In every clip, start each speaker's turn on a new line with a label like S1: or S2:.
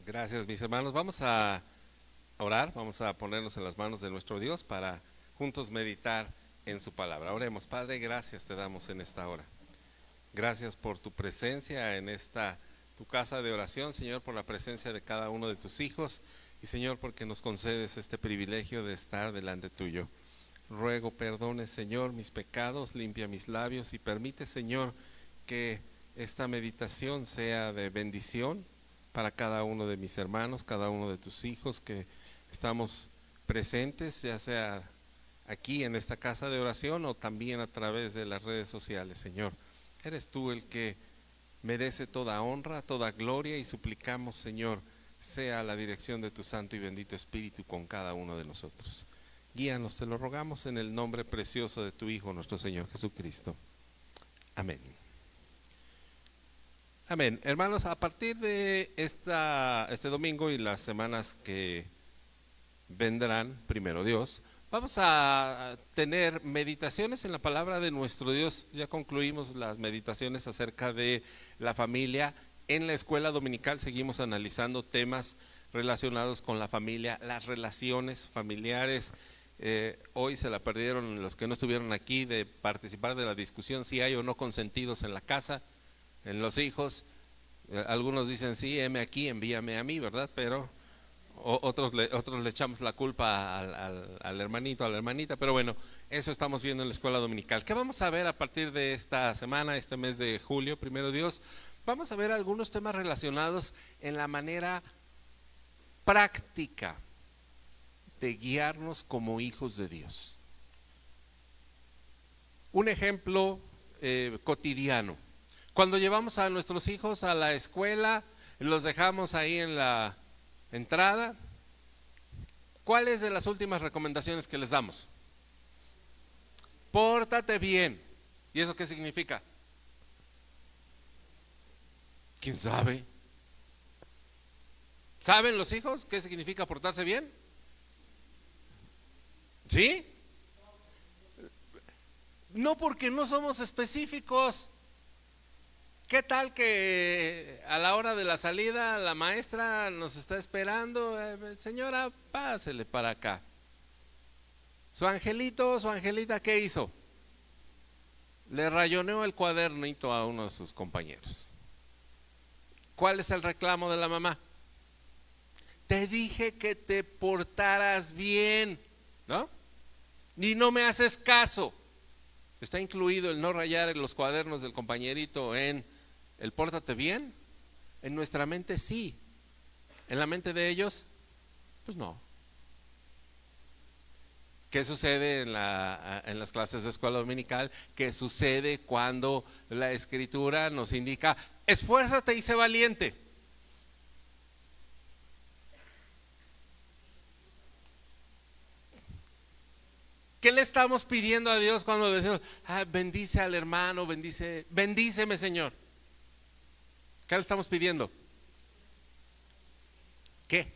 S1: Gracias, mis hermanos. Vamos a orar, vamos a ponernos en las manos de nuestro Dios para juntos meditar en su palabra. Oremos. Padre, gracias te damos en esta hora. Gracias por tu presencia en esta tu casa de oración, Señor, por la presencia de cada uno de tus hijos y Señor, porque nos concedes este privilegio de estar delante tuyo. Ruego perdones, Señor, mis pecados, limpia mis labios y permite, Señor, que esta meditación sea de bendición para cada uno de mis hermanos, cada uno de tus hijos que estamos presentes, ya sea aquí en esta casa de oración o también a través de las redes sociales, Señor. Eres tú el que merece toda honra, toda gloria y suplicamos, Señor, sea la dirección de tu Santo y bendito Espíritu con cada uno de nosotros. Guíanos, te lo rogamos en el nombre precioso de tu Hijo, nuestro Señor Jesucristo. Amén. Amén. Hermanos, a partir de este domingo y las semanas que vendrán, primero Dios, vamos a tener meditaciones en la palabra de nuestro Dios. Ya concluimos las meditaciones acerca de la familia. En la escuela dominical seguimos analizando temas relacionados con la familia, las relaciones familiares. Hoy se la perdieron los que no estuvieron aquí de participar de la discusión si hay o no consentidos en la casa, en los hijos. Algunos dicen sí, heme aquí, envíame a mí, ¿verdad? Pero otros le echamos la culpa al hermanito, a la hermanita. Pero bueno, eso estamos viendo en la escuela dominical. ¿Qué vamos a ver a partir de esta semana, este mes de julio, primero Dios? Vamos a ver algunos temas relacionados en la manera práctica de guiarnos como hijos de Dios. Un ejemplo cotidiano. Cuando llevamos a nuestros hijos a la escuela, los dejamos ahí en la entrada, ¿cuáles de las últimas recomendaciones que les damos? Pórtate bien. ¿Y eso qué significa? ¿Quién sabe? ¿Saben los hijos qué significa portarse bien? ¿Sí? No, porque no somos específicos. ¿Qué tal que a la hora de la salida la maestra nos está esperando? Señora, pásele para acá. Su angelito, su angelita, ¿qué hizo? Le rayoneó el cuadernito a uno de sus compañeros. ¿Cuál es el reclamo de la mamá? Te dije que te portaras bien, ¿no? Y no me haces caso. ¿Está incluido el no rayar en los cuadernos del compañerito en el pórtate bien? En nuestra mente sí. En la mente de ellos, pues no. ¿Qué sucede en las clases de escuela dominical? ¿Qué sucede cuando la escritura nos indica esfuérzate y sé valiente? ¿Qué le estamos pidiendo a Dios cuando le decimos, bendice al hermano, bendíceme, Señor? ¿Qué le estamos pidiendo? ¿Qué?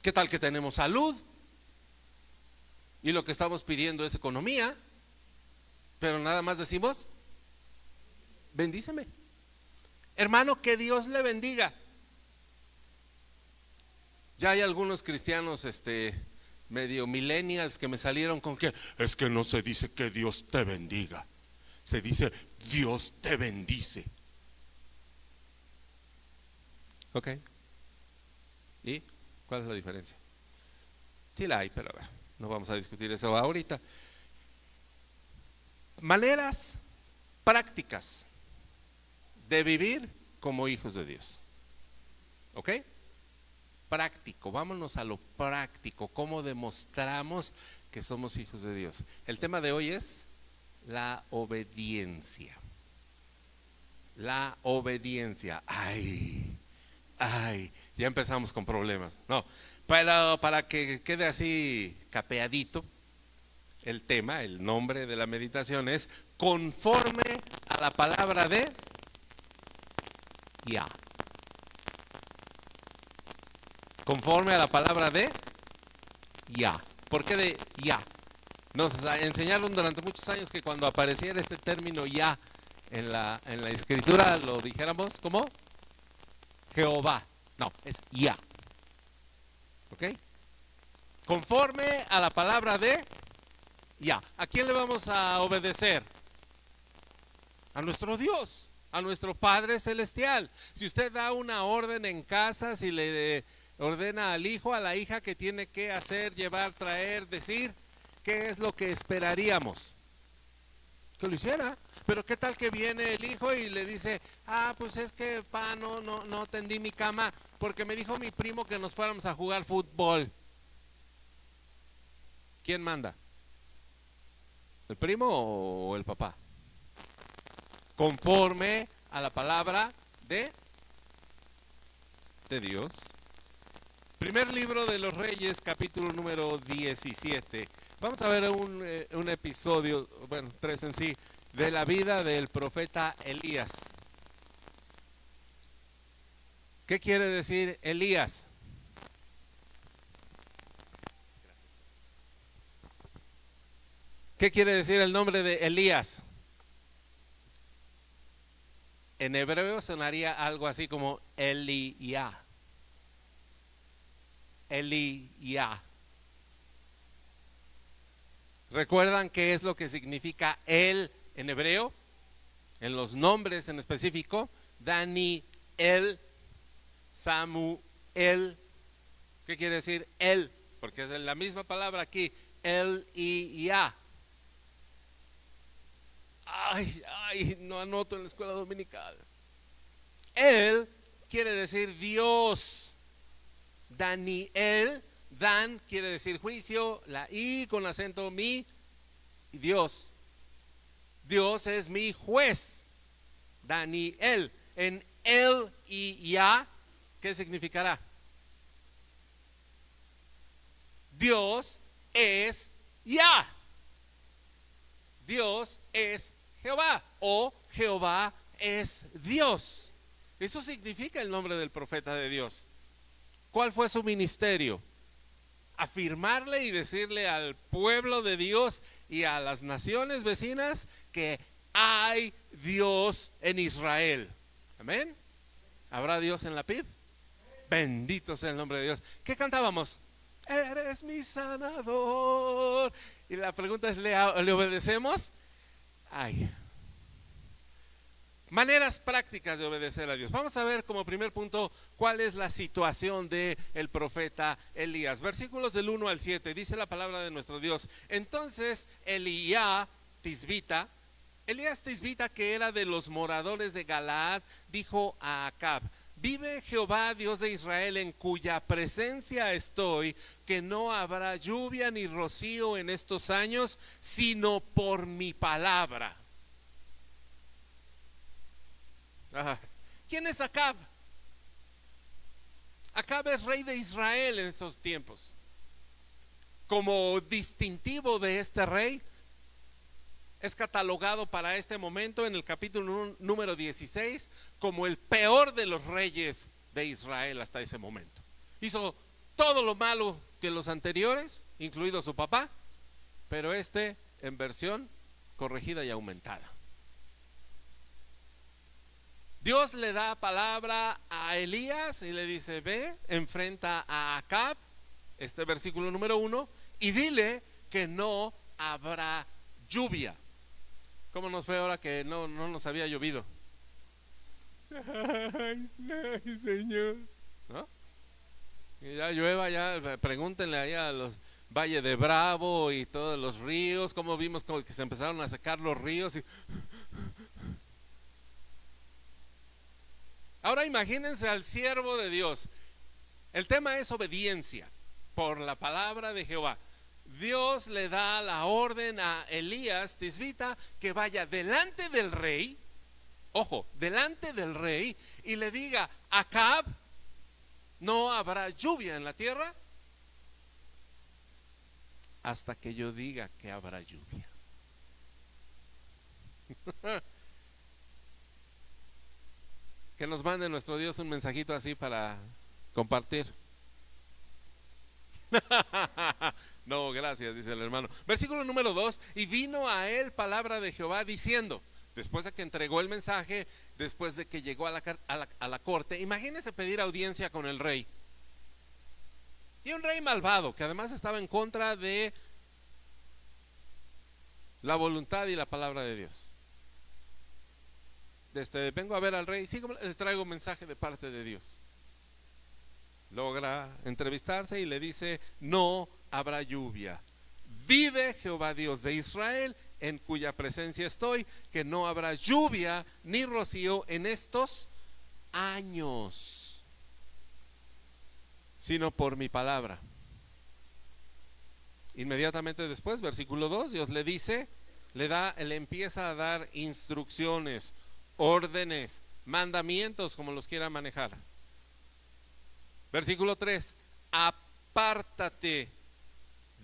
S1: ¿Qué tal que tenemos salud? Y lo que estamos pidiendo es economía, pero nada más decimos, bendíceme. Hermano, que Dios le bendiga. Ya hay algunos cristianos, medio millennials que me salieron con que es que no se dice que Dios te bendiga, se dice Dios te bendice. Ok. ¿Y cuál es la diferencia? Sí la hay, pero no vamos a discutir eso ahorita. Maneras prácticas de vivir como hijos de Dios. ¿Ok? Práctico, vámonos a lo práctico, cómo demostramos que somos hijos de Dios. El tema de hoy es la obediencia. La obediencia. Ay, ya empezamos con problemas. No, pero para que quede así capeadito, el tema, el nombre de la meditación es conforme a la palabra de Ya. Conforme a la palabra de Ya. ¿Por qué de Ya? Nos enseñaron durante muchos años que cuando apareciera este término Ya en la escritura lo dijéramos ¿cómo? Jehová. No, es Ya. ¿Ok? Conforme a la palabra de Ya. ¿A quién le vamos a obedecer? A nuestro Dios, a nuestro Padre Celestial. Si usted da una orden en casa, si le ordena al hijo, a la hija que tiene que hacer, llevar, traer, decir, ¿qué es lo que esperaríamos? Que lo hiciera. Pero qué tal que viene el hijo y le dice, pues es que pa, no tendí mi cama porque me dijo mi primo que nos fuéramos a jugar fútbol. ¿Quién manda? ¿El primo o el papá? Conforme a la palabra de Dios. Primer libro de los Reyes, capítulo número 17. Vamos a ver un episodio, bueno, 3 en sí, de la vida del profeta Elías. ¿Qué quiere decir Elías? ¿Qué quiere decir el nombre de Elías? En hebreo sonaría algo así como Eliyah. Eliyah. ¿Recuerdan qué es lo que significa él en hebreo? En los nombres en específico, Daniel, Samuel. ¿Qué quiere decir él? Porque es la misma palabra aquí, Eliyah. Ay, no anoto en la escuela dominical. Él quiere decir Dios. Daniel, Dan quiere decir juicio, la I con acento mi, y Dios. Dios es mi juez. Daniel. En él y ya, ¿qué significará? Dios es Ya. Dios es Jehová o Jehová es Dios. Eso significa el nombre del profeta de Dios. ¿Cuál fue su ministerio? Afirmarle y decirle al pueblo de Dios y a las naciones vecinas que hay Dios en Israel. Amén. ¿Habrá Dios en la PIB? Bendito sea el nombre de Dios. ¿Qué cantábamos? Eres mi sanador. Y la pregunta es, ¿le obedecemos? Maneras prácticas de obedecer a Dios. Vamos a ver como primer punto cuál es la situación del profeta Elías. Versículos del 1 al 7, dice la palabra de nuestro Dios. Entonces Elías Tisbita, que era de los moradores de Galaad, dijo a Acab: vive Jehová Dios de Israel, en cuya presencia estoy, que no habrá lluvia ni rocío en estos años, sino por mi palabra. ¿Quién es Acab? Acab es rey de Israel en estos tiempos. Como distintivo de este rey, es catalogado para este momento en el capítulo número 16 como el peor de los reyes de Israel hasta ese momento. Hizo todo lo malo que los anteriores, incluido su papá, pero en versión corregida y aumentada. Dios le da palabra a Elías y le dice: ve, enfrenta a Acab, versículo número 1, y dile que no habrá lluvia. ¿Cómo nos fue ahora que no nos había llovido? Ay, Señor, ¿no? Y ya llueva, ya pregúntenle allá a los Valle de Bravo y todos los ríos, cómo vimos que se empezaron a secar los ríos y... Ahora imagínense al siervo de Dios. El tema es obediencia por la palabra de Jehová. Dios le da la orden a Elías Tisbita que vaya delante del rey, ojo, delante del rey, y le diga: Acab, no habrá lluvia en la tierra hasta que yo diga que habrá lluvia. Que nos mande nuestro Dios un mensajito así para compartir. No, gracias, dice el hermano. Versículo número 2: y vino a él palabra de Jehová diciendo, Después de que entregó el mensaje, después de que llegó a la corte, imagínense pedir audiencia con el rey. Y un rey malvado que además estaba en contra de la voluntad y la palabra de Dios. Vengo a ver al rey, sí, le traigo un mensaje de parte de Dios. Logra entrevistarse y le dice: no habrá lluvia. Vive Jehová Dios de Israel, en cuya presencia estoy, que no habrá lluvia ni rocío en estos años, sino por mi palabra. Inmediatamente después, versículo 2, Dios le dice, le empieza a dar instrucciones, órdenes, mandamientos, como los quiera manejar. Versículo 3: apártate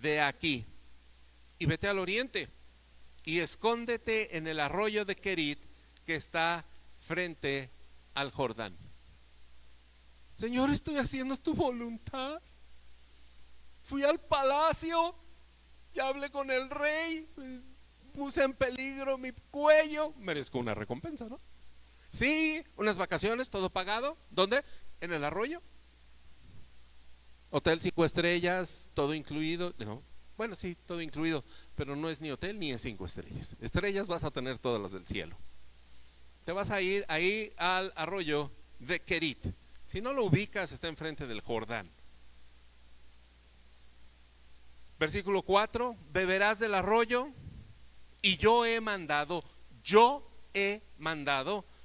S1: de aquí y vete al oriente y escóndete en el arroyo de Querit, que está frente al Jordán. Señor, estoy haciendo tu voluntad. Fui al palacio, ya hablé con el rey, puse en peligro mi cuello, merezco una recompensa, ¿no? Sí, unas vacaciones, todo pagado. ¿Dónde? En el arroyo. Hotel 5 estrellas, todo incluido. No, bueno, sí, todo incluido, pero no es ni hotel ni es 5 estrellas. Estrellas vas a tener todas las del cielo. Te vas a ir ahí al arroyo de Querit. Si no lo ubicas, está enfrente del Jordán. Versículo 4: beberás del arroyo, y yo he mandado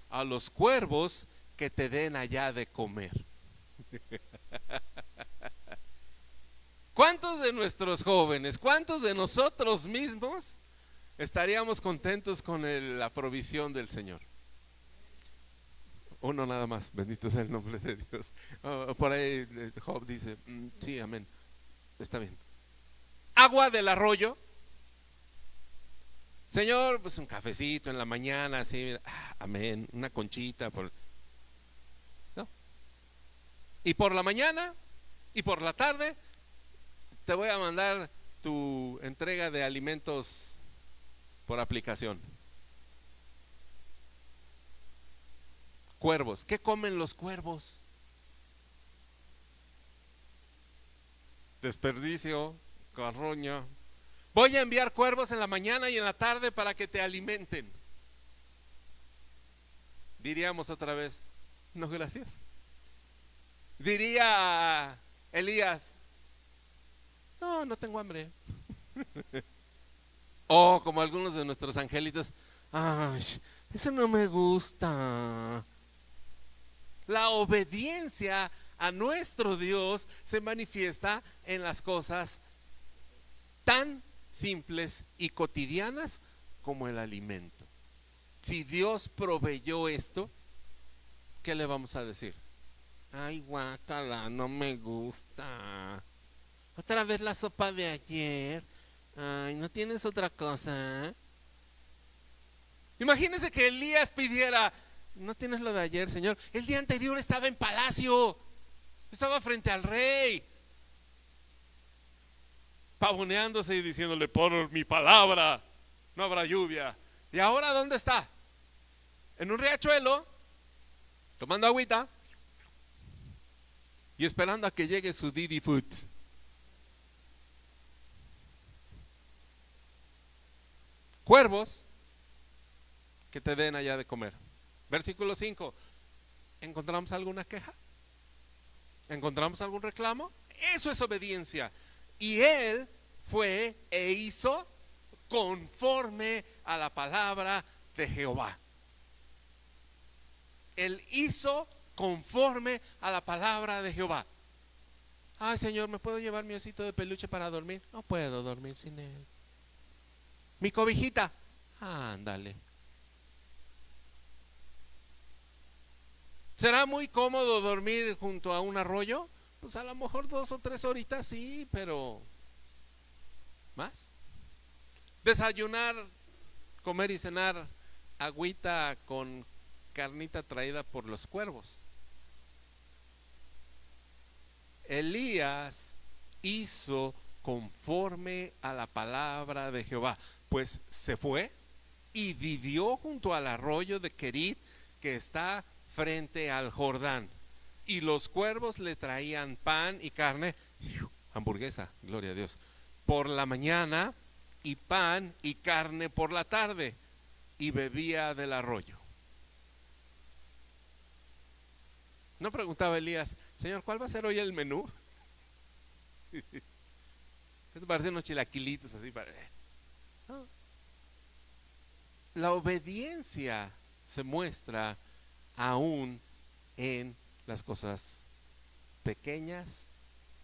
S1: a los cuervos que te den allá de comer. ¿Cuántos de nuestros jóvenes, cuántos de nosotros mismos estaríamos contentos con la provisión del Señor? Uno nada más, bendito sea el nombre de Dios. Por ahí Job dice, sí, amén, está bien. Agua del arroyo. Señor, pues un cafecito en la mañana, así, mira, amén, una conchita, ¿no? Y por la mañana y por la tarde te voy a mandar tu entrega de alimentos por aplicación. Cuervos, ¿qué comen los cuervos? Desperdicio, carroña. Voy a enviar cuervos en la mañana y en la tarde para que te alimenten. Diríamos otra vez, no, gracias. Diría Elías, no tengo hambre. O como algunos de nuestros angelitos, ay, eso no me gusta. La obediencia a nuestro Dios se manifiesta en las cosas tan simples y cotidianas como el alimento. Si Dios proveyó esto, ¿qué le vamos a decir? Ay, guácala, no me gusta. Otra vez la sopa de ayer. Ay, ¿no tienes otra cosa? Imagínense que Elías pidiera, ¿no tienes lo de ayer, Señor? El día anterior estaba en palacio, estaba frente al rey, pavoneándose y diciéndole, por mi palabra no habrá lluvia. ¿Y ahora dónde está? En un riachuelo, tomando agüita y esperando a que llegue su Didi Food. Cuervos que te den allá de comer. Versículo 5. ¿Encontramos alguna queja? ¿Encontramos algún reclamo? Eso es obediencia. Y él fue e hizo conforme a la palabra de Jehová. Él hizo conforme a la palabra de Jehová. Ay, Señor, ¿me puedo llevar mi osito de peluche para dormir? No puedo dormir sin él. Mi cobijita, ándale. ¿Será muy cómodo dormir junto a un arroyo? Pues a lo mejor 2 o 3 horitas sí, pero ¿más? Desayunar, comer y cenar agüita con carnita traída por los cuervos. Elías hizo conforme a la palabra de Jehová, pues se fue y vivió junto al arroyo de Querit, que está frente al Jordán. Y los cuervos le traían pan y carne, hamburguesa, gloria a Dios, por la mañana, y pan y carne por la tarde, y bebía del arroyo. No preguntaba Elías: Señor, ¿cuál va a ser hoy el menú? ¿Qué te parece unos chilaquilitos así para...? No. La obediencia se muestra aún en las cosas pequeñas,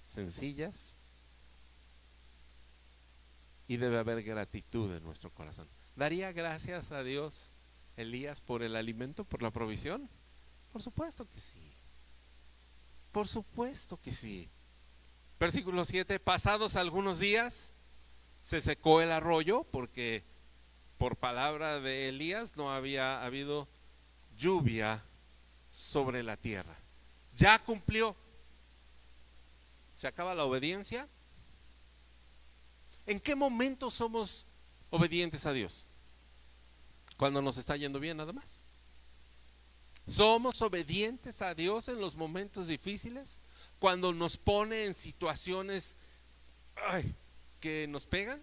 S1: sencillas, y debe haber gratitud en nuestro corazón. ¿Daría gracias a Dios Elías por el alimento, por la provisión? Por supuesto que sí. Por supuesto que sí. Versículo 7: pasados algunos días se secó el arroyo, porque por palabra de Elías no había habido lluvia sobre la tierra. Ya cumplió. Se acaba la obediencia. ¿En qué momento somos obedientes a Dios? Cuando nos está yendo bien, nada más. ¿Somos obedientes a Dios en los momentos difíciles? Cuando nos pone en situaciones que nos pegan,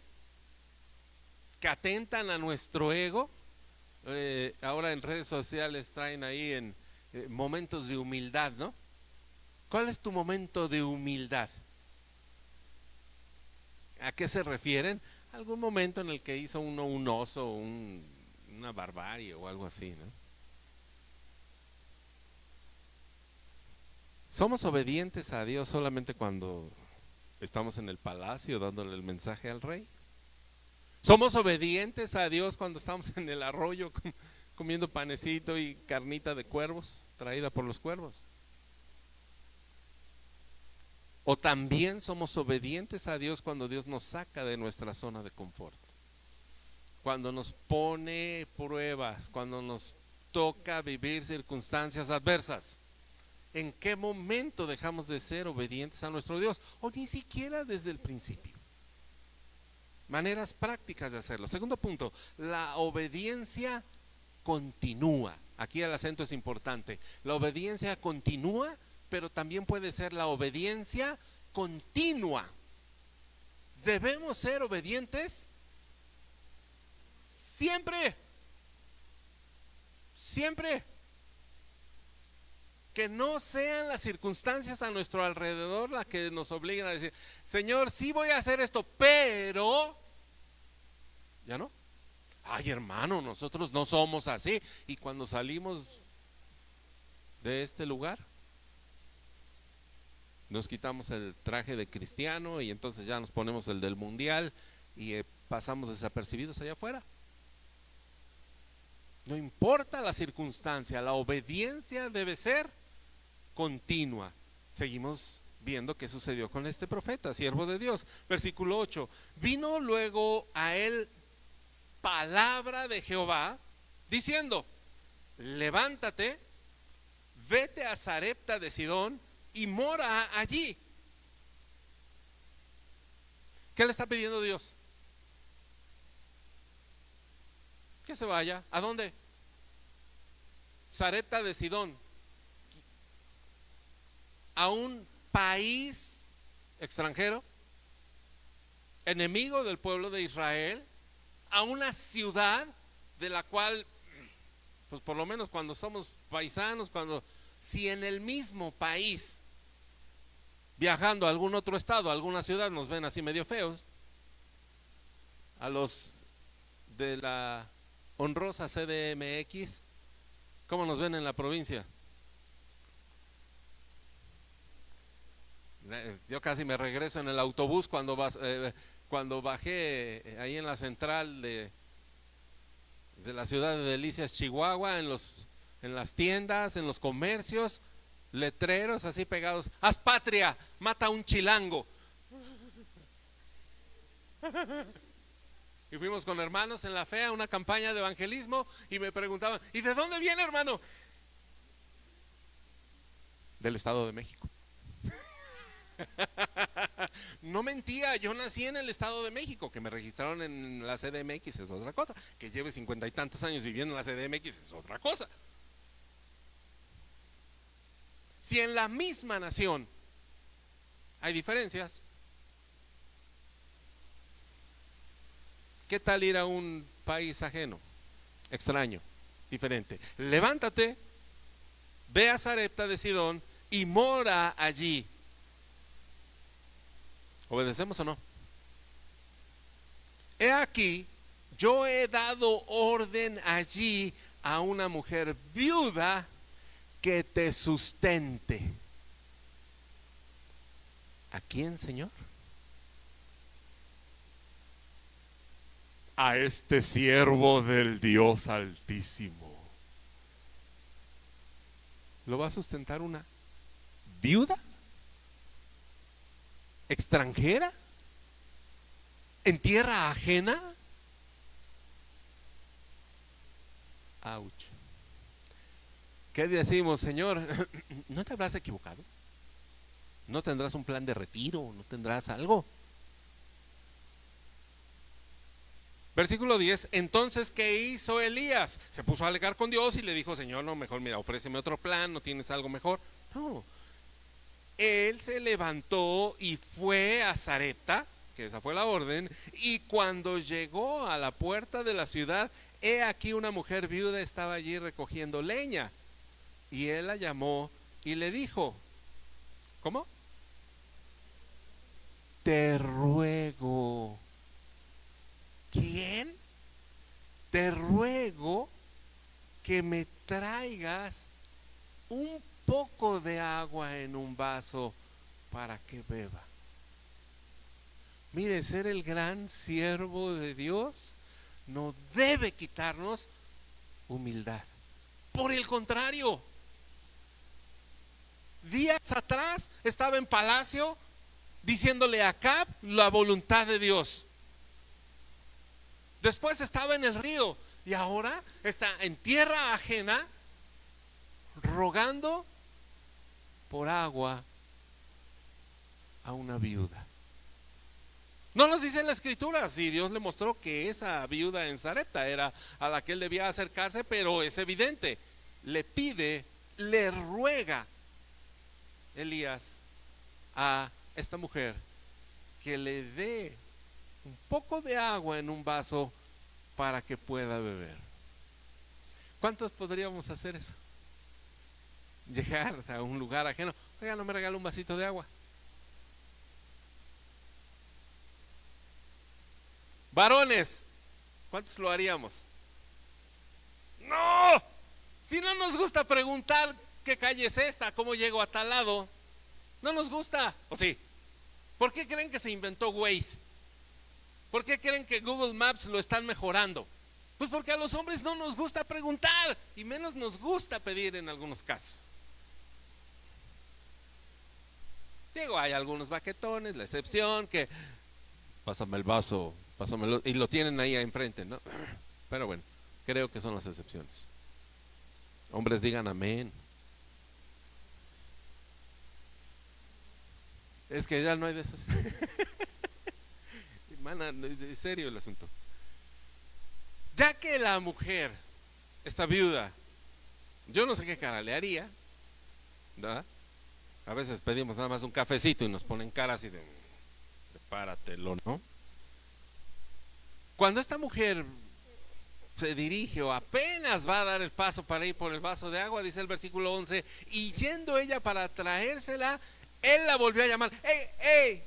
S1: que atentan a nuestro ego. Ahora en redes sociales traen ahí en momentos de humildad, ¿no? ¿Cuál es tu momento de humildad? ¿A qué se refieren? Algún momento en el que hizo uno un oso, una barbarie o algo así, ¿no? ¿Somos obedientes a Dios solamente cuando estamos en el palacio dándole el mensaje al rey? ¿Somos obedientes a Dios cuando estamos en el arroyo comiendo panecito y carnita de cuervos traída por los cuervos? ¿O también somos obedientes a Dios cuando Dios nos saca de nuestra zona de confort? Cuando nos pone pruebas, cuando nos toca vivir circunstancias adversas. ¿En qué momento dejamos de ser obedientes a nuestro Dios? O ni siquiera desde el principio. Maneras prácticas de hacerlo. Segundo punto: la obediencia continúa. Aquí el acento es importante. La obediencia continúa, pero también puede ser la obediencia continua. Debemos ser obedientes siempre. Siempre. Que no sean las circunstancias a nuestro alrededor las que nos obliguen a decir: Señor, sí voy a hacer esto, pero ya no. Ay, hermano, nosotros no somos así. Y cuando salimos de este lugar, nos quitamos el traje de cristiano y entonces ya nos ponemos el del mundial y pasamos desapercibidos allá afuera. No importa la circunstancia, la obediencia debe ser continua. Seguimos viendo qué sucedió con este profeta, siervo de Dios. Versículo 8: vino luego a él palabra de Jehová diciendo: levántate, vete a Sarepta de Sidón y mora allí. ¿Qué le está pidiendo Dios? Que se vaya. ¿A dónde? Sarepta de Sidón. A un país extranjero, enemigo del pueblo de Israel, a una ciudad de la cual, pues por lo menos cuando somos paisanos, si en el mismo país, viajando a algún otro estado, a alguna ciudad, nos ven así medio feos, a los de la honrosa CDMX, ¿cómo nos ven en la provincia? Yo casi me regreso en el autobús cuando bajé ahí en la central de la ciudad de Delicias, Chihuahua, en las tiendas, en los comercios, letreros así pegados: haz patria, mata a un chilango. Y fuimos con hermanos en la fe a una campaña de evangelismo y me preguntaban: ¿y de dónde viene, hermano? Del Estado de México. No mentía, yo nací en el Estado de México, que me registraron en la CDMX es otra cosa, que lleve 50 y tantos años viviendo en la CDMX es otra cosa. Si en la misma nación hay diferencias, ¿qué tal ir a un país ajeno, extraño, diferente? Levántate, ve a Sarepta de Sidón y mora allí. ¿Obedecemos o no? He aquí, yo he dado orden allí a una mujer viuda que te sustente. ¿A quién, Señor? A este siervo del Dios Altísimo. ¿Lo va a sustentar una viuda? ¿Extranjera? ¿En tierra ajena? Ouch. ¿Qué decimos, Señor? ¿No te habrás equivocado? ¿No tendrás un plan de retiro? ¿No tendrás algo? Versículo 10, entonces ¿qué hizo Elías? Se puso a alegar con Dios y le dijo, Señor, no, mejor mira, ofréceme otro plan, ¿no tienes algo mejor? No, él se levantó y fue a Sarepta, que esa fue la orden, y cuando llegó a la puerta de la ciudad, he aquí una mujer viuda estaba allí recogiendo leña, y él la llamó y le dijo, ¿cómo? Te ruego. ¿Quién? Te ruego que me traigas un poco de agua en un vaso para que beba. Mire, ser el gran siervo de Dios no debe quitarnos humildad. Por el contrario, días atrás estaba en palacio diciéndole a Acab la voluntad de Dios. Después estaba en el río y ahora está en tierra ajena rogando por agua a una viuda. No nos dice la escritura si Dios le mostró que esa viuda en Sarepta era a la que él debía acercarse, pero es evidente, le pide, le ruega Elías a esta mujer que le dé un poco de agua en un vaso para que pueda beber. ¿Cuántos podríamos hacer eso? Llegar a un lugar ajeno, oiga, no me regala un vasito de agua. Varones, ¿cuántos lo haríamos? No, si no nos gusta preguntar qué calle es esta, cómo llego a tal lado, no nos gusta, ¿o sí? ¿Por qué creen que se inventó Waze? ¿Por qué creen que Google Maps lo están mejorando? Pues porque a los hombres no nos gusta preguntar y menos nos gusta pedir en algunos casos. Digo, hay algunos baquetones, la excepción que pásame el vaso, pásamelo, y lo tienen ahí enfrente, ¿no? Pero bueno, creo que son las excepciones. Hombres, digan amén. Es que ya no hay de esos. Hermana, es serio el asunto. Ya que la mujer, esta viuda, yo no sé qué cara le haría, ¿verdad? A veces pedimos nada más un cafecito y nos ponen cara así de páratelo, ¿no? Cuando esta mujer se dirige o apenas va a dar el paso para ir por el vaso de agua, dice el versículo 11, y yendo ella para traérsela, él la volvió a llamar. ¡Ey!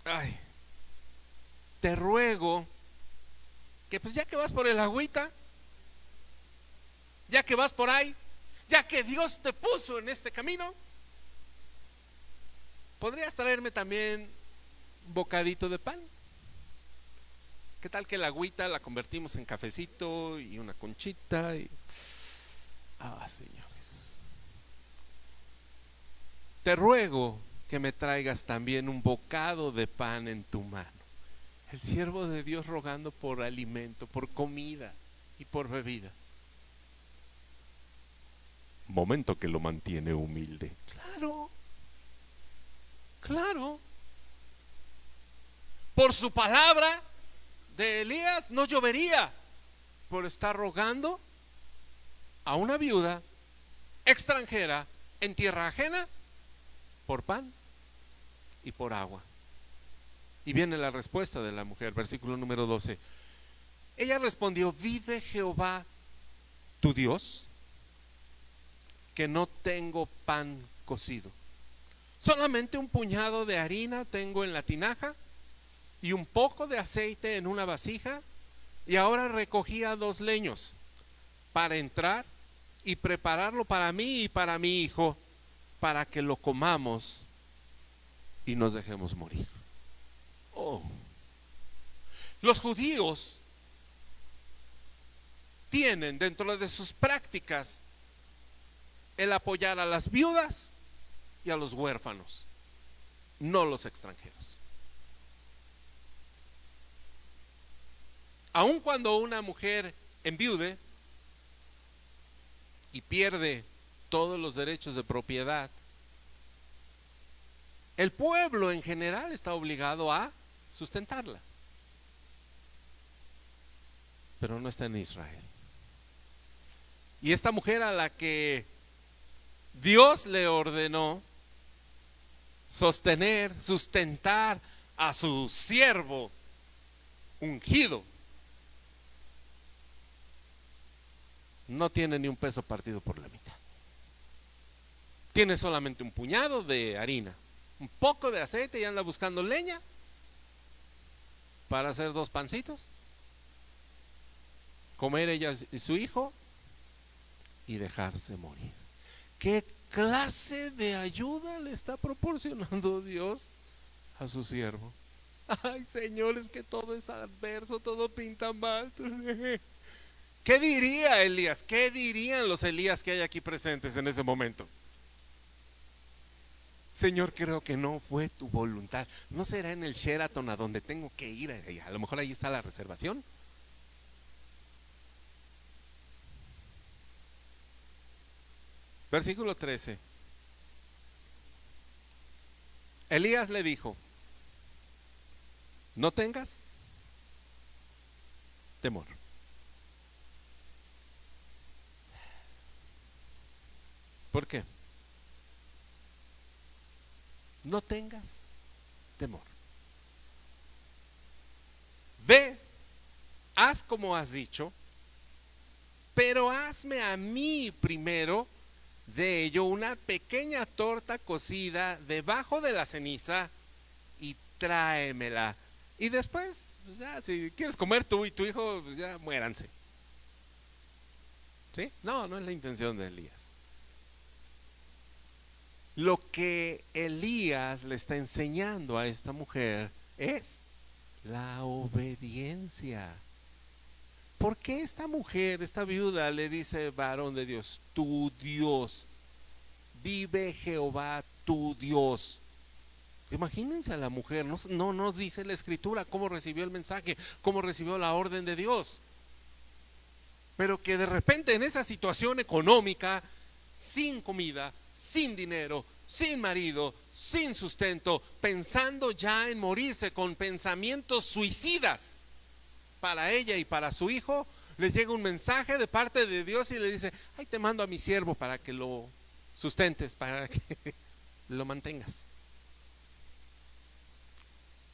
S1: Ay, te ruego que pues ya que vas por el agüita, ya que vas por ahí, ya que Dios te puso en este camino, ¿podrías traerme también un bocadito de pan? ¿Qué tal que la agüita la convertimos en cafecito y una conchita? Señor Jesús, te ruego que me traigas también un bocado de pan en tu mano. El siervo de Dios rogando por alimento, por comida y por bebida. Momento que lo mantiene humilde. Claro, Claro, por su palabra de Elías no llovería, por estar rogando a una viuda extranjera en tierra ajena por pan y por agua. Y viene la respuesta de la mujer, versículo número 12. Ella respondió: vive Jehová tu Dios, que no tengo pan cocido, solamente un puñado de harina tengo en la tinaja y un poco de aceite en una vasija, y ahora recogía 2 leños para entrar y prepararlo para mí y para mi hijo, para que lo comamos y nos dejemos morir. Oh, los judíos tienen dentro de sus prácticas el apoyar a las viudas y a los huérfanos, no los extranjeros. Aun cuando una mujer enviude y pierde todos los derechos de propiedad, el pueblo en general está obligado a sustentarla, pero no está en Israel. Y esta mujer, a la que Dios le ordenó sostener, sustentar a su siervo ungido, no tiene ni un peso partido por la mitad. Tiene solamente un puñado de harina, un poco de aceite, y anda buscando leña para hacer 2 pancitos, comer ella y su hijo y dejarse morir. ¿Qué clase de ayuda le está proporcionando Dios a su siervo? Ay, Señor, es que todo es adverso, todo pinta mal. ¿Qué diría Elías? ¿Qué dirían los Elías que hay aquí presentes en ese momento? Señor, creo que no fue tu voluntad. ¿No será en el Sheraton a donde tengo que ir? A lo mejor ahí está la reservación. Versículo 13. Elías le dijo: no tengas temor. ¿Por qué? No tengas temor. Ve, haz como has dicho, pero hazme a mí primero de ello una pequeña torta cocida debajo de la ceniza y tráemela. Y después, pues ya, si quieres comer tú y tu hijo, pues ya muéranse. ¿Sí? No, no es la intención de Elías. Lo que Elías le está enseñando a esta mujer es la obediencia. ¿Por qué esta mujer, esta viuda, le dice: varón de Dios, tu Dios, vive Jehová tu Dios? Imagínense a la mujer, no nos dice la escritura cómo recibió el mensaje, cómo recibió la orden de Dios, pero que de repente en esa situación económica, sin comida, sin dinero, sin marido, sin sustento, pensando ya en morirse, con pensamientos suicidas para ella y para su hijo, le llega un mensaje de parte de Dios y le dice: ay, te mando a mi siervo para que lo sustentes, para que lo mantengas.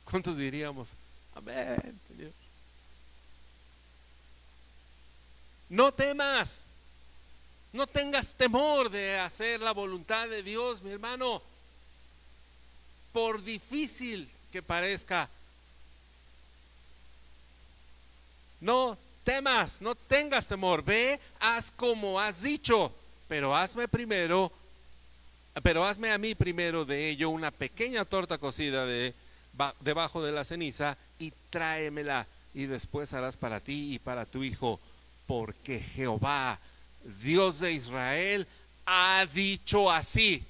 S1: ¿Cuántos diríamos amén, Señor? No temas, no tengas temor de hacer la voluntad de Dios, mi hermano, por difícil que parezca. No temas, no tengas temor. Ve, haz como has dicho, pero hazme a mí primero de ello una pequeña torta cocida debajo de la ceniza y tráemela, y después harás para ti y para tu hijo, porque Jehová, Dios de Israel, ha dicho así: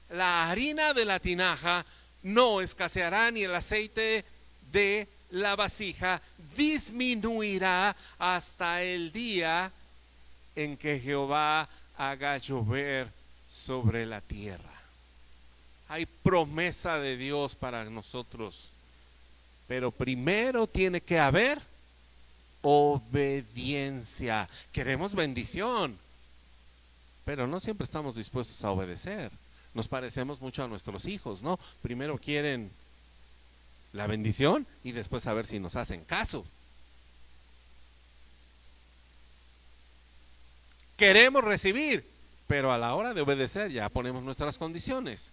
S1: la harina de la tinaja no escaseará, ni el aceite de la vasija disminuirá hasta el día en que Jehová haga llover sobre la tierra. hay promesa de Dios para nosotros. Pero primero tiene que haber obediencia. Queremos bendición, pero no siempre estamos dispuestos a obedecer. Nos parecemos mucho a nuestros hijos, ¿no? Primero quieren la bendición y después a ver si nos hacen caso. Queremos recibir, pero a la hora de obedecer ya ponemos nuestras condiciones.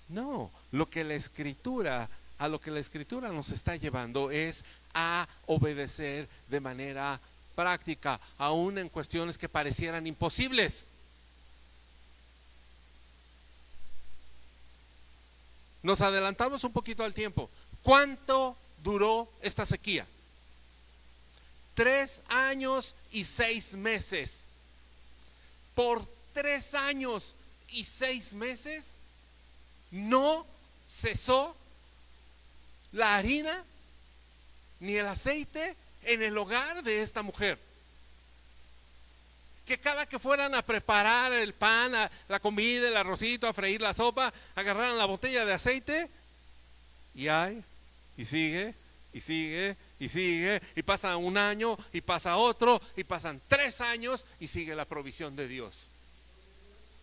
S1: No, a lo que la escritura nos está llevando es a obedecer de manera práctica, aún en cuestiones que parecieran imposibles. Nos adelantamos un poquito al tiempo. ¿Cuánto duró esta sequía? 3 años y 6 meses. Por 3 años y 6 meses no cesó la harina ni el aceite en el hogar de esta mujer. Que cada que fueran a preparar el pan, la comida, el arrocito, a freír la sopa, agarraran la botella de aceite y sigue, y sigue, y sigue, y pasa un año, y pasa otro, y pasan 3 años, y sigue la provisión de Dios.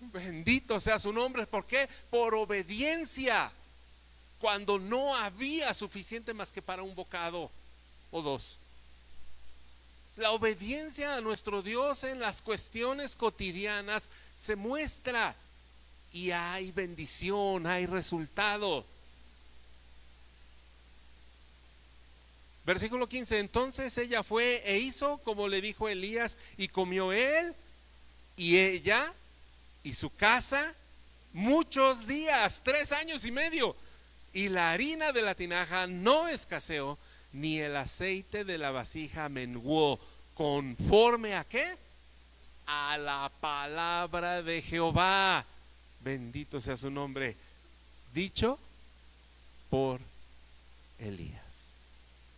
S1: Bendito sea su nombre. ¿Por qué? Por obediencia, cuando no había suficiente más que para un bocado o 2. La obediencia a nuestro Dios en las cuestiones cotidianas se muestra y hay bendición, hay resultado. Versículo 15, entonces ella fue e hizo como le dijo Elías, y comió él y ella y su casa muchos días, 3 años y medio, y la harina de la tinaja no escaseó, ni el aceite de la vasija menguó, conforme a ¿qué? A la palabra de Jehová, bendito sea su nombre, dicho por Elías.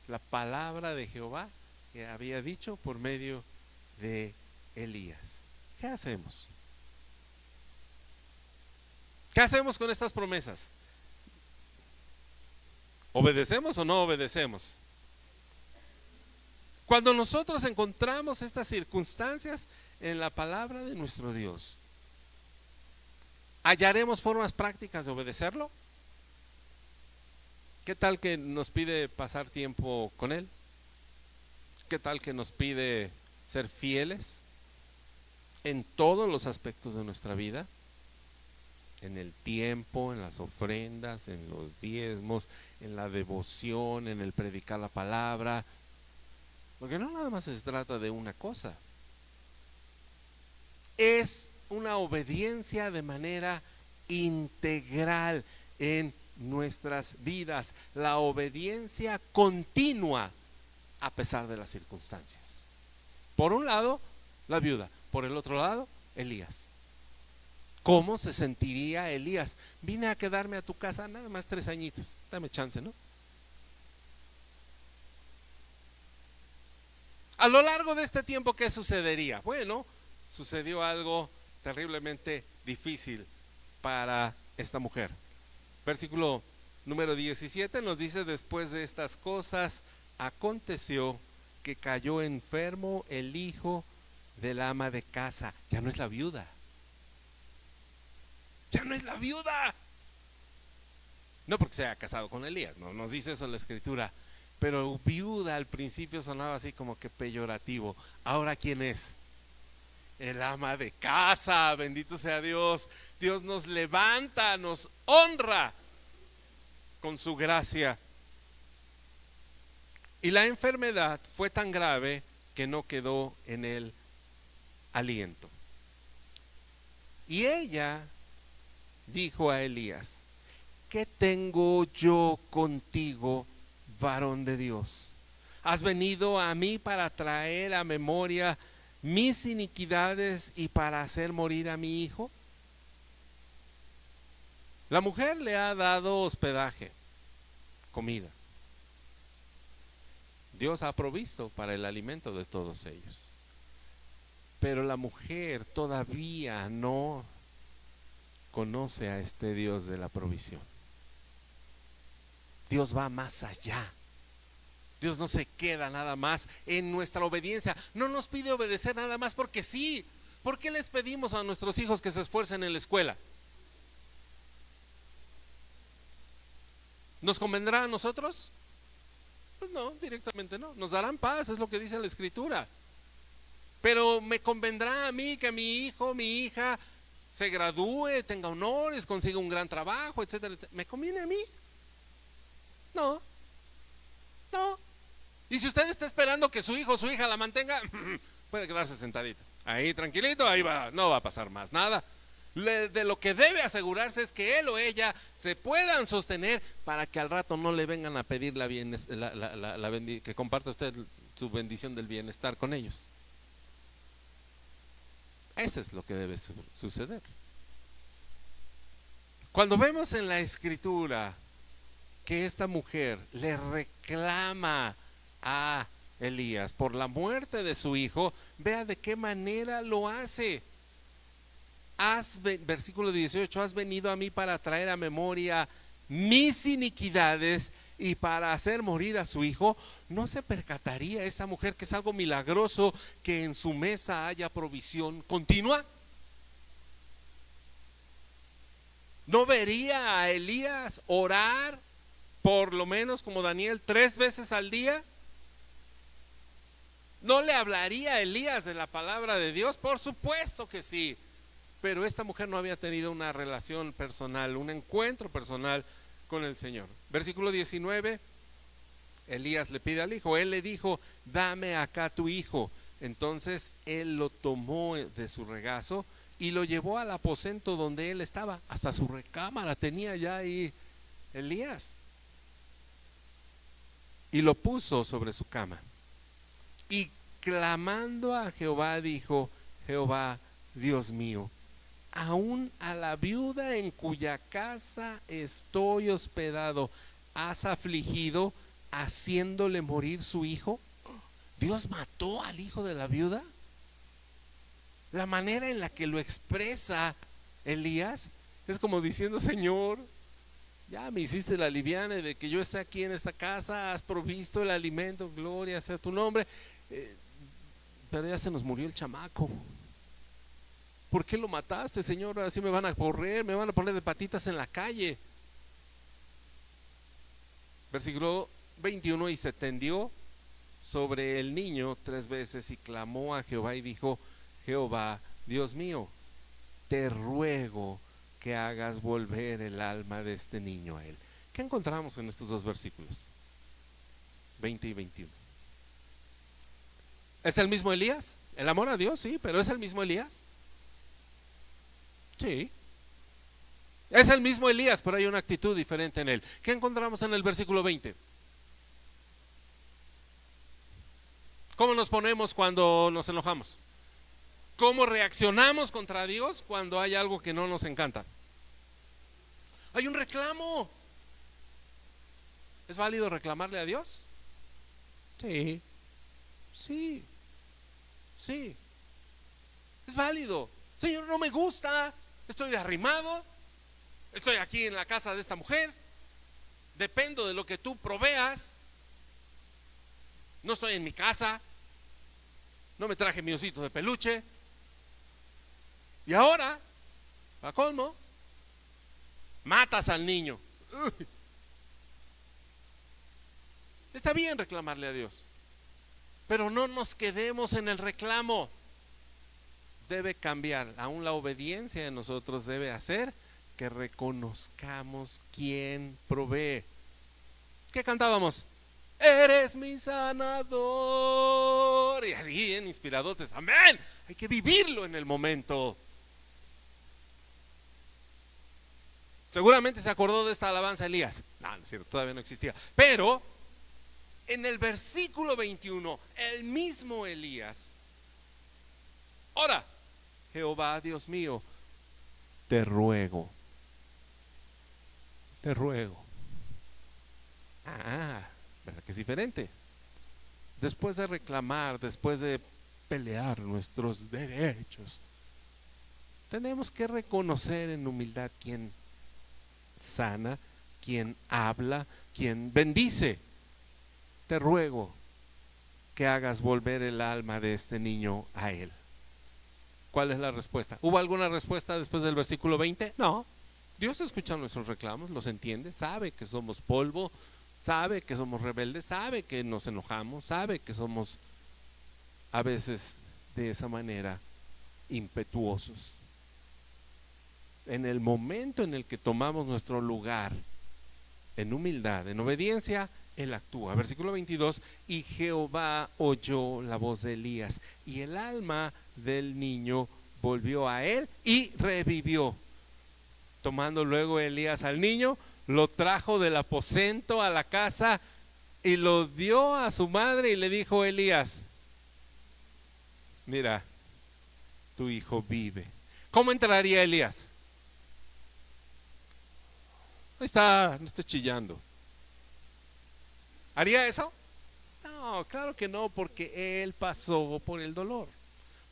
S1: La palabra de Jehová que había dicho por medio de Elías. ¿Qué hacemos? ¿Qué hacemos con estas promesas? ¿Obedecemos o no obedecemos? Cuando nosotros encontramos estas circunstancias en la palabra de nuestro Dios, ¿hallaremos formas prácticas de obedecerlo? ¿Qué tal que nos pide pasar tiempo con Él? ¿Qué tal que nos pide ser fieles en todos los aspectos de nuestra vida? En el tiempo, en las ofrendas, en los diezmos, en la devoción, en el predicar la palabra. Porque no nada más se trata de una cosa. Es una obediencia de manera integral en nuestras vidas. La obediencia continua a pesar de las circunstancias. Por un lado, la viuda. Por el otro lado, Elías. ¿Cómo se sentiría Elías? Vine a quedarme a tu casa nada más 3 añitos. Dame chance, ¿no? A lo largo de este tiempo, ¿qué sucedería? Bueno, sucedió algo terriblemente difícil para esta mujer. Versículo número 17 nos dice: después de estas cosas, aconteció que cayó enfermo el hijo del ama de casa. Ya no es la viuda. Ya no es la viuda. No porque se haya casado con Elías, no nos dice eso la escritura. Pero viuda al principio sonaba así como que peyorativo. Ahora, ¿quién es? El ama de casa, bendito sea Dios. Dios nos levanta, nos honra con su gracia. Y la enfermedad fue tan grave que no quedó en él aliento. Y ella dijo a Elías: ¿qué tengo yo contigo, varón de Dios? ¿Has venido a mí para traer a memoria mis iniquidades y para hacer morir a mi hijo? La mujer le ha dado hospedaje, comida. Dios ha provisto para el alimento de todos ellos. Pero la mujer todavía no conoce a este Dios de la provisión. Dios va más allá. Dios no se queda nada más en nuestra obediencia. No nos pide obedecer nada más porque sí. ¿Por qué les pedimos a nuestros hijos que se esfuercen en la escuela? ¿Nos convendrá a nosotros? Pues no, directamente no. Nos darán paz, es lo que dice la Escritura. Pero me convendrá a mí que mi hijo, mi hija se gradúe, tenga honores, consiga un gran trabajo, etcétera, etcétera. ¿Me conviene a mí? No, no. Y si usted está esperando que su hijo o su hija la mantenga, puede quedarse sentadito. Ahí tranquilito, ahí va, no va a pasar más nada. De lo que debe asegurarse es que él o ella se puedan sostener para que al rato no le vengan a pedir que comparta usted su bendición del bienestar con ellos. Eso es lo que debe suceder. Cuando vemos en la Escritura que esta mujer le reclama a Elías por la muerte de su hijo, vea de qué manera lo hace. Versículo 18, has venido a mí para traer a memoria mis iniquidades y para hacer morir a su hijo. ¿No se percataría esa mujer que es algo milagroso que en su mesa haya provisión continua? ¿No vería a Elías orar por lo menos como Daniel 3 veces al día? ¿No le hablaría a Elías de la palabra de Dios? Por supuesto que sí. Pero esta mujer no había tenido una relación personal, un encuentro personal con el Señor. Versículo 19, Elías le pide al hijo, él le dijo, dame acá tu hijo. Entonces él lo tomó de su regazo y lo llevó al aposento donde él estaba. Hasta su recámara tenía ya ahí Elías. Y lo puso sobre su cama. Y clamando a Jehová dijo, Jehová, Dios mío, aún a la viuda en cuya casa estoy hospedado, ¿has afligido haciéndole morir su hijo? ¿Dios mató al hijo de la viuda? La manera en la que lo expresa Elías es como diciendo, Señor, ya me hiciste la liviana de que yo esté aquí en esta casa, has provisto el alimento, gloria sea tu nombre, pero ya se nos murió el chamaco. ¿Por qué lo mataste, Señor? Ahora sí me van a correr, me van a poner de patitas en la calle. Versículo 21, y se tendió sobre el niño 3 veces y clamó a Jehová y dijo, Jehová, Dios mío, te ruego que hagas volver el alma de este niño a él. ¿Qué encontramos en estos 2 versículos? 20 y 21. ¿Es el mismo Elías? El amor a Dios, sí, pero ¿es el mismo Elías? Sí. Es el mismo Elías, pero hay una actitud diferente en él. ¿Qué encontramos en el versículo 20? ¿Cómo nos ponemos cuando nos enojamos? ¿Cómo reaccionamos contra Dios cuando hay algo que no nos encanta? Hay un reclamo. ¿Es válido reclamarle a Dios? Sí. Sí. Sí. Es válido. Señor, no me gusta. Estoy derrimado. Estoy aquí en la casa de esta mujer. Dependo de lo que tú proveas. No estoy en mi casa. No me traje mi osito de peluche. Y ahora, a colmo, matas al niño. Uy. Está bien reclamarle a Dios, pero no nos quedemos en el reclamo. Debe cambiar. Aún la obediencia de nosotros debe hacer que reconozcamos quién provee. ¿Qué cantábamos? Eres mi sanador. Y así bien inspiradotes. Amén. Hay que vivirlo en el momento. Seguramente se acordó de esta alabanza Elías. No, no es cierto, todavía no existía. Pero en el versículo 21, el mismo Elías ora, Jehová Dios mío, te ruego. ¿Verdad que es diferente? Después de reclamar, después de pelear nuestros derechos, Tenemos que reconocer en humildad quién sana, quién habla, quién bendice. Te ruego que hagas volver el alma de este niño a él. ¿Cuál es la respuesta? ¿Hubo alguna respuesta después del versículo 20? No. Dios escucha nuestros reclamos, los entiende, sabe que somos polvo, sabe que somos rebeldes, sabe que nos enojamos, sabe que somos a veces de esa manera impetuosos. En el momento en el que tomamos nuestro lugar en humildad, en obediencia, Él actúa. Versículo 22, y Jehová oyó la voz de Elías, y el alma del niño volvió a él y revivió. Tomando luego Elías al niño, lo trajo del aposento a la casa y lo dio a su madre y le dijo: Elías, mira, tu hijo vive. ¿Cómo entraría Elías? Ahí está, no esté chillando. ¿Haría eso? No, claro que no, porque él pasó por el dolor,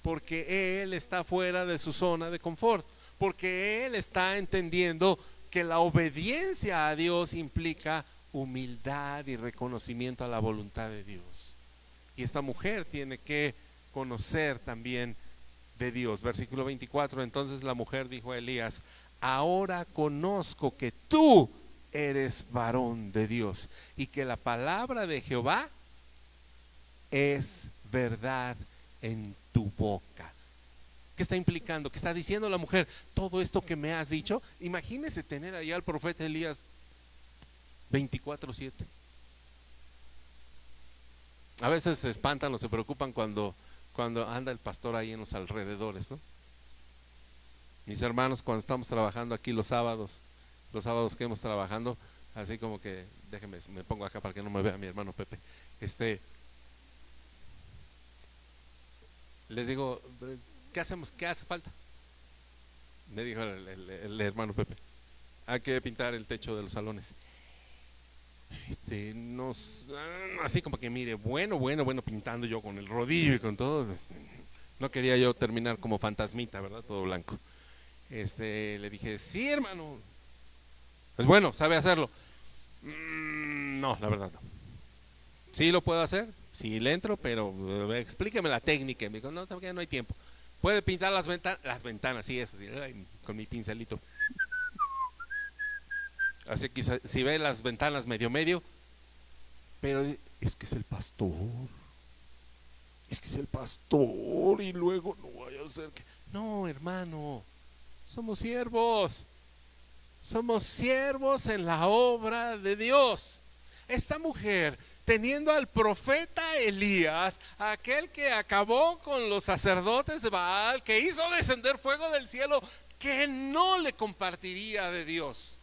S1: porque él está fuera de su zona de confort, porque él está entendiendo que la obediencia a Dios implica humildad y reconocimiento a la voluntad de Dios. Y esta mujer tiene que conocer también de Dios. Versículo 24, entonces la mujer dijo a Elías: ahora conozco que tú eres varón de Dios y que la palabra de Jehová es verdad en tu boca. ¿Qué está implicando? ¿Qué está diciendo la mujer? Todo esto que me has dicho. Imagínese tener allá al profeta Elías 24/7. A veces se espantan o se preocupan cuando anda el pastor ahí en los alrededores, ¿no? Mis hermanos, cuando estamos trabajando aquí los sábados que hemos trabajando, así como que, déjenme, me pongo acá para que no me vea mi hermano Pepe. Les digo: ¿qué hacemos? ¿Qué hace falta? Me dijo el hermano Pepe: hay que pintar el techo de los salones. Así como que mire, bueno, pintando yo con el rodillo y con todo. No quería yo terminar como fantasmita, ¿verdad? Todo blanco. Le dije: sí, hermano. Pues bueno, ¿sabe hacerlo? No, la verdad no. Sí lo puedo hacer, sí le entro, pero explíqueme la técnica. Me dijo: no, no hay tiempo. Puede pintar las ventanas, sí, eso, sí, con mi pincelito. Así que si ve las ventanas medio, pero es que es el pastor. Es que es el pastor y luego no vaya a ser que... No, hermano, somos siervos. Somos siervos en la obra de Dios. Esta mujer, teniendo al profeta Elías, aquel que acabó con los sacerdotes de Baal, que hizo descender fuego del cielo, que no le compartiría de Dios,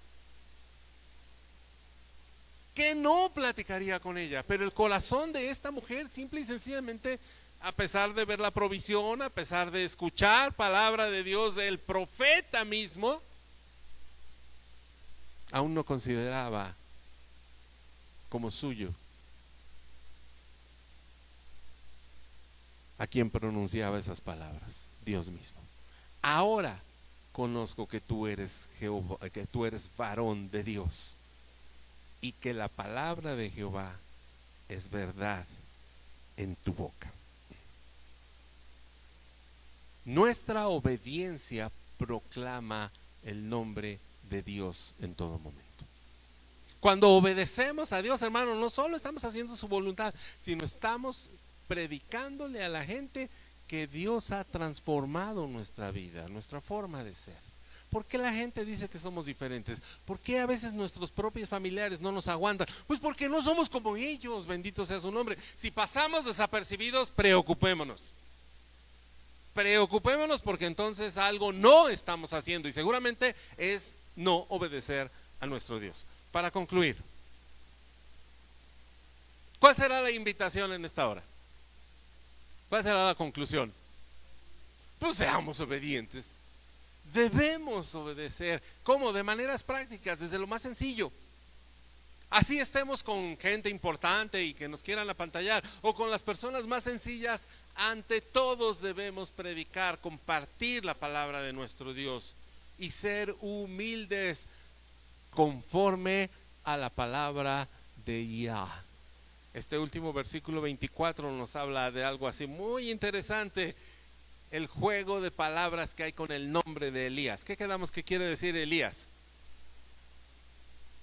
S1: que no platicaría con ella, pero el corazón de esta mujer simple y sencillamente, a pesar de ver la provisión, a pesar de escuchar palabra de Dios del profeta mismo, aún no consideraba como suyo a quien pronunciaba esas palabras, Dios mismo. Ahora conozco que tú eres Jehová, que tú eres varón de Dios, y que la palabra de Jehová es verdad en tu boca. Nuestra obediencia proclama el nombre de Dios en todo momento. Cuando obedecemos a Dios, hermano, no solo estamos haciendo su voluntad, sino estamos predicándole a la gente que Dios ha transformado nuestra vida, nuestra forma de ser. ¿Por qué la gente dice que somos diferentes? ¿Por qué a veces nuestros propios familiares no nos aguantan? Pues porque no somos como ellos, bendito sea su nombre. Si pasamos desapercibidos, preocupémonos. Preocupémonos, porque entonces algo no estamos haciendo y seguramente es no obedecer a nuestro Dios. Para concluir, ¿cuál será la invitación en esta hora? ¿Cuál será la conclusión? Pues seamos obedientes. Debemos obedecer. ¿Cómo? De maneras prácticas, desde lo más sencillo. Así estemos con gente importante y que nos quieran apantallar, o con las personas más sencillas, ante todos debemos predicar, compartir la palabra de nuestro Dios y ser humildes conforme a la palabra de Yah. Este último versículo 24 nos habla de algo así muy interesante: el juego de palabras que hay con el nombre de Elías. ¿Qué quedamos que quiere decir Elías?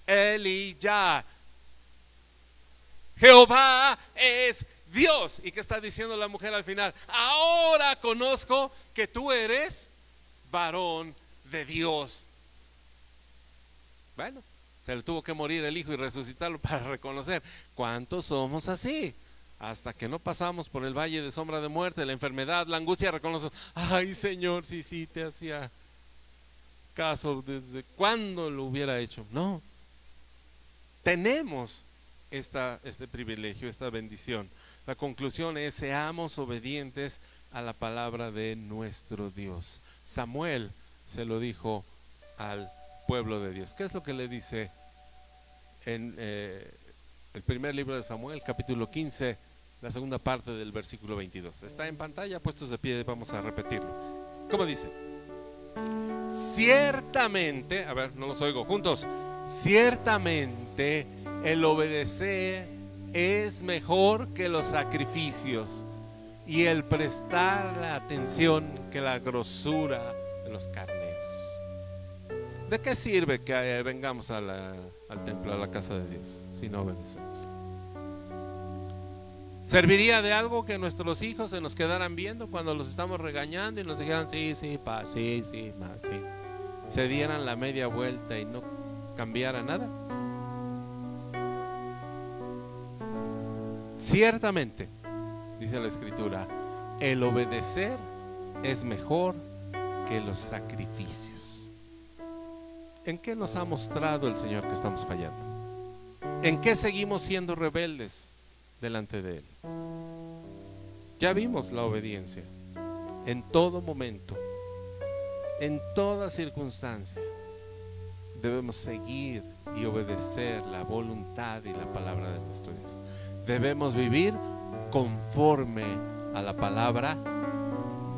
S1: Elías. Jehová es Dios. ¿Y qué está diciendo la mujer al final? Ahora conozco que tú eres varón de Dios. Bueno, se le tuvo que morir el hijo y resucitarlo para reconocer. ¿Cuántos somos así? Hasta que no pasamos por el valle de sombra de muerte, la enfermedad, la angustia, reconocemos: ay, Señor, sí, te hacía caso. ¿Desde cuándo lo hubiera hecho? No. Tenemos este privilegio, esta bendición. La conclusión es: seamos obedientes a la palabra de nuestro Dios. Samuel se lo dijo al pueblo de Dios. ¿Qué es lo que le dice en el primer libro de Samuel, capítulo 15, la segunda parte del versículo 22? Está en pantalla, puestos de pie, vamos a repetirlo. ¿Cómo dice? Ciertamente, a ver, no los oigo, juntos. Ciertamente el obedecer es mejor que los sacrificios, y el prestar la atención que la grosura de los carneros. ¿De qué sirve que vengamos al templo, a la casa de Dios, si no obedecemos? ¿Serviría de algo que nuestros hijos se nos quedaran viendo cuando los estamos regañando y nos dijeran: sí, pa, sí, ma, sí? Se dieran la media vuelta y no cambiara nada. Ciertamente, dice la Escritura, el obedecer es mejor que los sacrificios. ¿En qué nos ha mostrado el Señor que estamos fallando? ¿En qué seguimos siendo rebeldes delante de Él? Ya vimos la obediencia. En todo momento, en toda circunstancia, debemos seguir y obedecer la voluntad y la palabra de nuestro Dios. Debemos vivir conforme a la palabra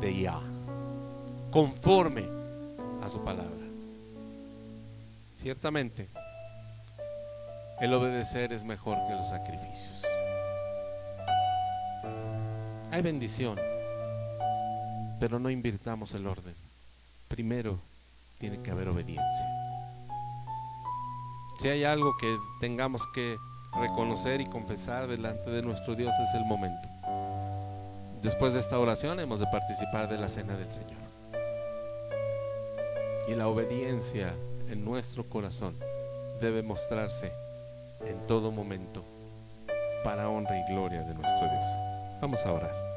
S1: de Yah, conforme a su palabra. Ciertamente, el obedecer es mejor que los sacrificios. Hay bendición, pero no invirtamos el orden. Primero tiene que haber obediencia. Si hay algo que tengamos que reconocer y confesar delante de nuestro Dios, es el momento. Después de esta oración hemos de participar de la cena del Señor. Y la obediencia en nuestro corazón debe mostrarse en todo momento para honra y gloria de nuestro Dios. Vamos a orar.